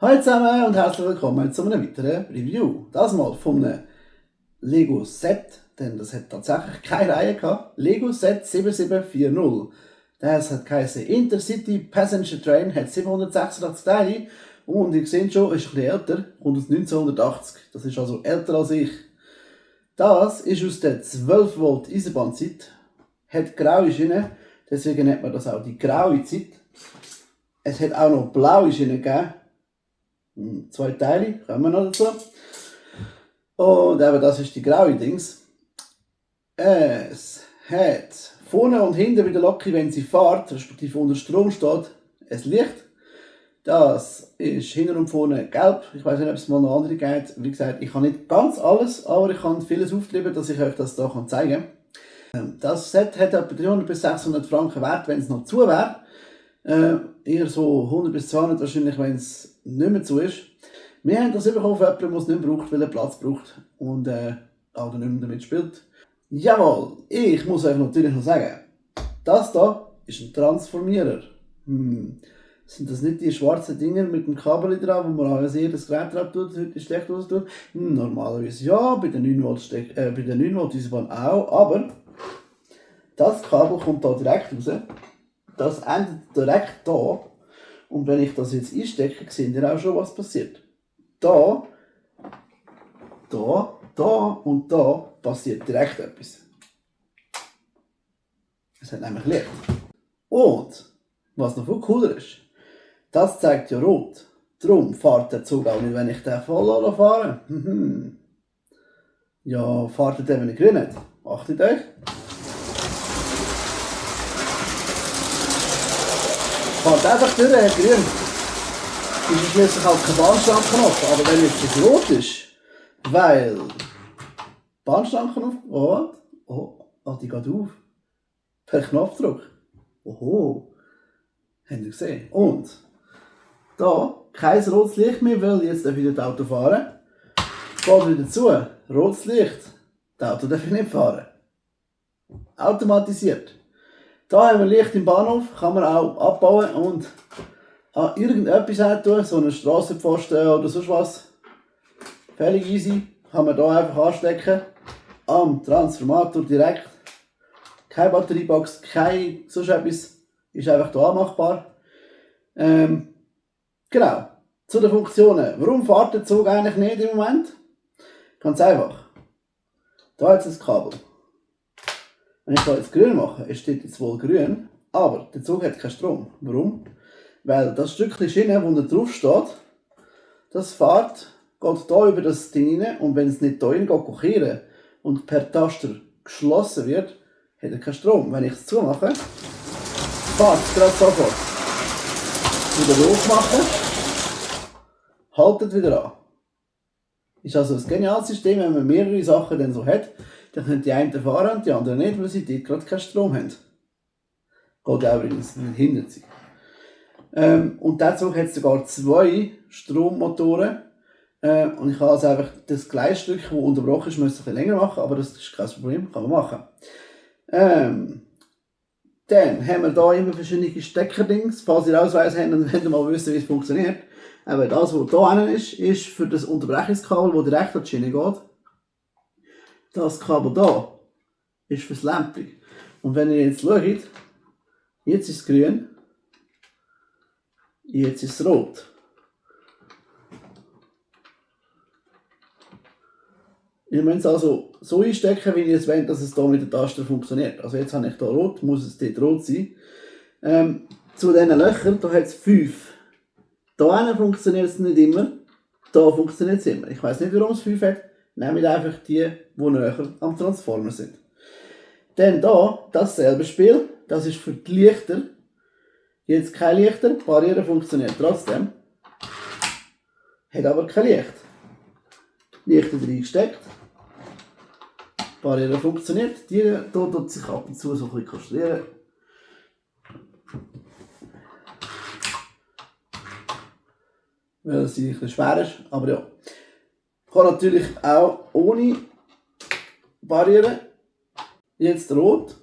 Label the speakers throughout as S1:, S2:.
S1: Hallo zusammen und herzlich willkommen zu einem weiteren Review. Das mal von einem Lego Set, denn das hat tatsächlich keine Reihe gehabt. Lego Set 7740. Das hat geheißen Intercity Passenger Train, hat 786 Teile und ihr seht schon, ist ein bisschen älter, kommt aus 1980. Das ist also älter als ich. Das ist aus der 12 Volt Eisenbahnzeit, hat graue Schienen, deswegen nennt man das auch die graue Zeit. Es hat auch noch blaue Schienen gegeben. 2 Teile, kommen wir noch dazu. Und eben das ist die graue Dings. Es hat vorne und hinten bei der Lok, wenn sie fährt, respektive unter Strom steht, ein Licht. Das ist hinten und vorne gelb. Ich weiß nicht, ob es mal noch andere geht. Wie gesagt, ich habe nicht ganz alles, aber ich kann vieles auftreiben, dass ich euch das hier zeigen kann. Das Set hat etwa 300 bis 600 Franken wert, wenn es noch zu wäre. Eher so 100 bis 200 wahrscheinlich, wenn es nicht mehr zu ist. Wir haben das bekommen von jemandem, der es nicht mehr braucht, weil er Platz braucht und auch nicht mehr damit spielt. Jawohl, ich muss euch natürlich noch sagen, das hier ist ein Transformierer. Sind das nicht die schwarzen Dinger mit dem Kabel dran, wo man auch sehr das Gerät drauf tut, heute schlecht raus tut? Normalerweise ja, bei der 9 Volt Eisenbahn auch, aber das Kabel kommt da direkt raus. Das endet direkt da. Und wenn ich das jetzt einstecke, seht ihr auch schon, was passiert. Da und da passiert direkt etwas. Es hat nämlich Licht. Und, was noch viel cooler ist, das zeigt ja rot. Darum fährt der Zug auch nicht, wenn ich den voll fahre. Ja, fährt er den, wenn er grün hat. Achtet euch. Fährt einfach durch, grün. Das ist schließlich halt kein Bahnsteinknopf, aber wenn jetzt das rot ist, weil Bahnsteinknopf, die geht auf. Per Knopfdruck. Oho. Habt ihr gesehen? Und da kein rotes Licht mehr, weil jetzt darf ich das Auto fahren. Geht wieder zu. Rotes Licht. Das Auto darf ich nicht fahren. Automatisiert. Da haben wir Licht im Bahnhof, kann man auch abbauen und an irgendetwas tun, so einen Strassenpfosten oder sonst was. Völlig easy. Kann man hier einfach anstecken. Am Transformator direkt. Keine Batteriebox, kein sonst etwas. Ist einfach hier anmachbar. Genau. Zu den Funktionen. Warum fährt der Zug eigentlich nicht im Moment? Ganz einfach. Da hat es ein Kabel. Wenn ich da jetzt grün mache, es steht jetzt wohl grün, aber der Zug hat keinen Strom. Warum? Weil das Stückchen Schiene, wo da drauf steht, das fährt, geht hier über das Ding rein und wenn es nicht hier rein geht, kehren und per Taster geschlossen wird, hat er keinen Strom. Wenn ich es zumache, fährt es gerade sofort. Wieder losmachen, haltet wieder an. Ist also ein geniales System, wenn man mehrere Sachen dann so hat, dann können die einen fahren und die anderen nicht, weil sie dort gerade keinen Strom haben. Geht auch übrigens hinter sich. Und dazu hat es sogar 2 Strommotoren. Und ich kann also einfach das Gleisstück, das unterbrochen ist, müsste ein bisschen länger machen, aber das ist kein Problem, kann man machen. Dann haben wir hier immer verschiedene Steckerdings, falls ihr Ausweis habt und wollt mal wissen, wie es funktioniert. Aber das, was hier ist für das Unterbrechungskabel, das direkt an die Schiene geht. Das Kabel hier ist fürs Lämpchen. Und wenn ihr jetzt schaut, jetzt ist es grün, jetzt ist es rot. Ihr müsst es also so einstecken, wie ihr es wollt, dass es hier mit der Taste funktioniert. Also jetzt habe ich hier rot, muss es dort rot sein. Zu diesen Löchern, da hat es 5. Hier funktioniert es nicht immer, hier funktioniert es immer. Ich weiss nicht, warum es 5 hat. Nehmt einfach die näher am Transformer sind. Dann hier, dasselbe Spiel, das ist für die Lichter. Jetzt kein Lichter, die Barriere funktioniert trotzdem. Hat aber kein Licht. Lichter reingesteckt. Die Barriere funktioniert. Die hier tut sich ab und zu so ein bisschen kastrieren. Weil sie ein bisschen schwer ist, aber ja. Kann natürlich auch ohne Barriere. Jetzt rot.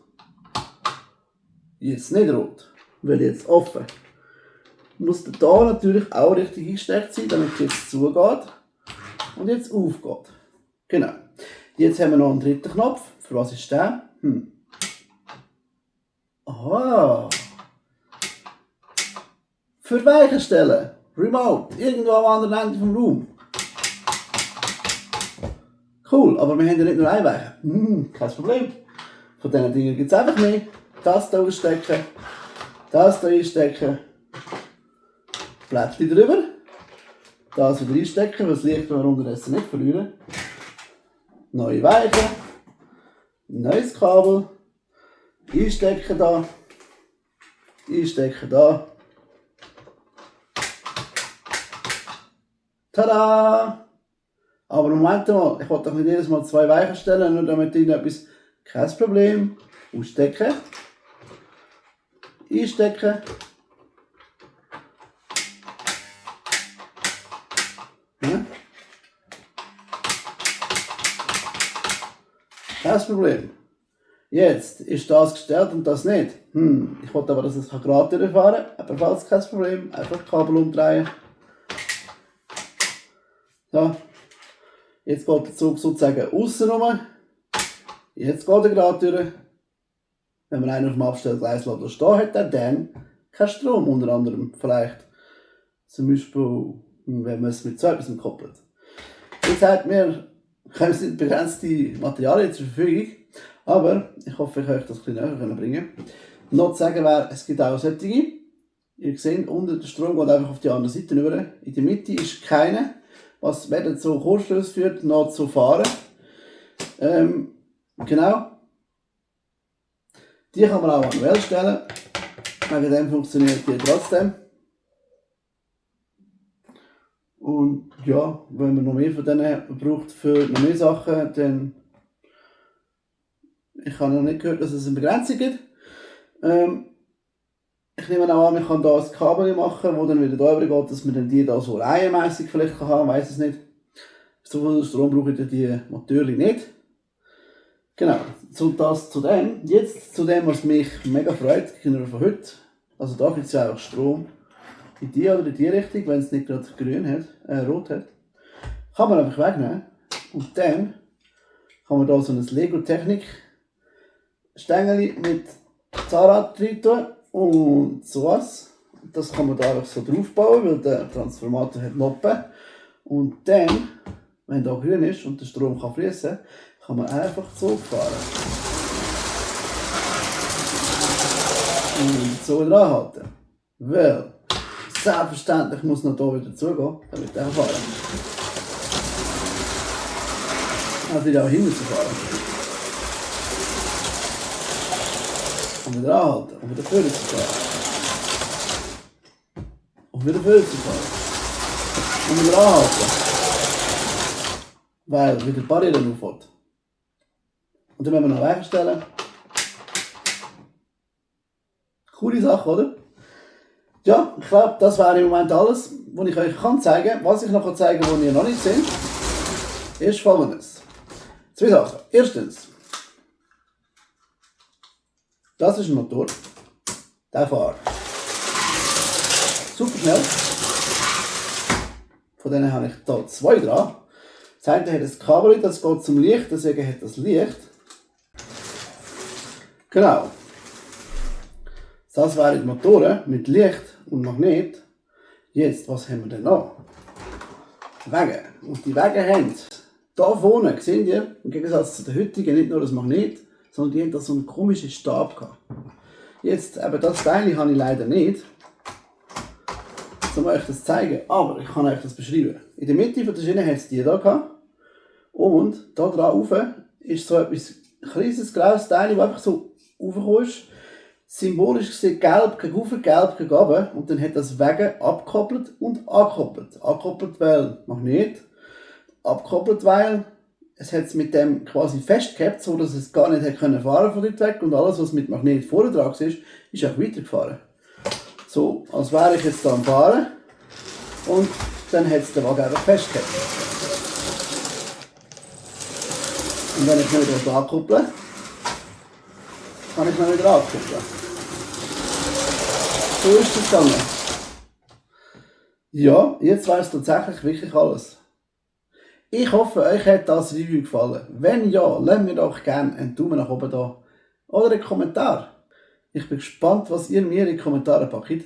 S1: Jetzt nicht rot, weil jetzt offen. muss der da natürlich auch richtig eingesteckt sein, damit es jetzt zugeht und jetzt aufgeht. Genau. Jetzt haben wir noch einen dritten Knopf. Für was ist der? Aha. Für Weichen stellen. Remote. Irgendwo am anderen Ende vom Raum. Cool, aber wir haben ja nicht nur ein Weichen. Kein Problem. Von diesen Dingen gibt es einfach mehr. Das hier ausstecken. Das hier einstecken. Blättchen drüber. Das wieder einstecken, weil das Licht wir unterdessen nicht verlieren. Neue Weichen. Neues Kabel. Einstecken da. Einstecken da. Tada! Aber Moment mal, ich wollte doch nicht jedes Mal 2 Weichen stellen, nur damit irgendetwas. Kein Problem. Ausstecken. Einstecken. Ja. Kein Problem. Jetzt ist das gestellt und das nicht. Ich wollte aber, dass es gerade durchfahren kann. Ebenfalls kein Problem. Einfach Kabel umdrehen. So. Jetzt geht der Zug sozusagen aussen rum. Jetzt geht er gerade durch. Wenn man einen auf dem Abstellgleis stehen hat, dann kein Strom, unter anderem vielleicht. Zum Beispiel, wenn man es mit so etwas koppelt. Jetzt hat mir sind begrenzte Materialien zur Verfügung, aber ich hoffe, ich kann euch das ein bisschen näher bringen. Noch zu sagen wäre, es gibt auch solche. Ihr seht, unten der Strom geht einfach auf die andere Seite rüber. In der Mitte ist keine, was weder zu Kurzschluss führt, noch zu Fahren. Genau. Die kann man auch manuell stellen. Wegen dem funktioniert die trotzdem. Und ja, wenn man noch mehr von denen braucht für noch mehr Sachen, dann. Ich habe noch nicht gehört, dass es eine Begrenzung gibt. Ich nehme auch an, man kann hier ein Kabel machen, das dann wieder darüber geht, dass man dann die da so reihenmässig vielleicht haben kann, weiß es nicht. So viel Strom brauche ich die natürlich nicht. Genau, das zu dem. Jetzt zu dem, was mich mega freut, gegenüber von heute. Also da gibt es ja auch Strom in die oder in die Richtung, wenn es nicht gerade grün hat, rot hat. Kann man einfach wegnehmen. Und dann kann man da so ein Lego-Technik Stängel mit Zahnrad drin tun und sowas. Das kann man da einfach so drauf bauen, weil der Transformator hat Noppen. Und dann, wenn da grün ist und der Strom kann fließen, kann man einfach so fahren. Und so wieder anhalten. Weil, selbstverständlich muss noch hier wieder zugehen, damit er fahren kann. Also wieder auch hinten zu fahren. Und wieder anhalten. Und wieder vorne zu fahren. Und wieder vorne zu fahren. Und wieder anhalten. Weil wieder die Barriere auffällt. Und dann müssen wir noch wegstellen. Coole Sache, oder? Ja, ich glaube, das wäre im Moment alles, was ich euch zeigen kann. Was ich noch zeigen kann, was ihr noch nicht seht, ist Folgendes. 2 Sachen. Erstens, das ist ein Motor. Der fährt super schnell. Von denen habe ich hier 2 dran. Das eine hat ein Kabel, das geht zum Licht, deswegen hat das Licht. Genau. Das wären die Motoren mit Licht und Magnet. Jetzt, was haben wir denn noch? Wege. Und die Wege haben hier vorne, seht ihr, im Gegensatz zu den heutigen, nicht nur das Magnet, sondern die haben da so einen komischen Stab gehabt. Jetzt, eben das Teil habe ich leider nicht, um euch das zu zeigen, aber ich kann euch das beschreiben. In der Mitte von der Schiene hat es die hier gehabt. Und da drauf ist so etwas kleines graues Teil, das einfach so raufgekommen ist. Symbolisch gesehen gelb gegen rauf, gelb gegen runter. Und dann hat das Wege abgekoppelt und angekoppelt. Angekoppelt, weil Magnet. Abgekoppelt, weil es hat es mit dem quasi festgehabt, so dass es gar nicht fahren konnte von dort weg. Und alles, was mit Magnet vorne dran ist, ist auch weitergefahren. So, als wäre ich jetzt da am Fahren. Und dann hat es den Wagen einfach festgehabt. Und wenn ich ihn wieder ankupple, kann ich ihn wieder ankuppeln. So ist es gegangen. Ja, jetzt weiß tatsächlich wirklich alles. Ich hoffe, euch hat das Review gefallen. Wenn ja, lasst mir doch gerne einen Daumen nach oben da oder einen Kommentar. Ich bin gespannt, was ihr mir in die Kommentare packt.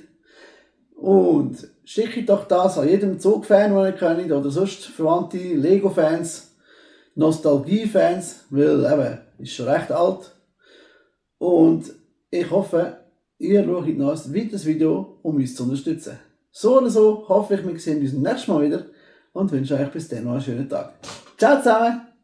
S1: Und schickt doch das an jedem Zug-Fan, den ihr kennt, oder sonst verwandte Lego-Fans, Nostalgie-Fans, weil eben, ist schon recht alt. Und ich hoffe, ihr schaut noch ein weiteres Video, um uns zu unterstützen. So oder so hoffe ich, wir sehen uns nächstes Mal wieder und wünsche euch bis dann noch einen schönen Tag. Ciao zusammen!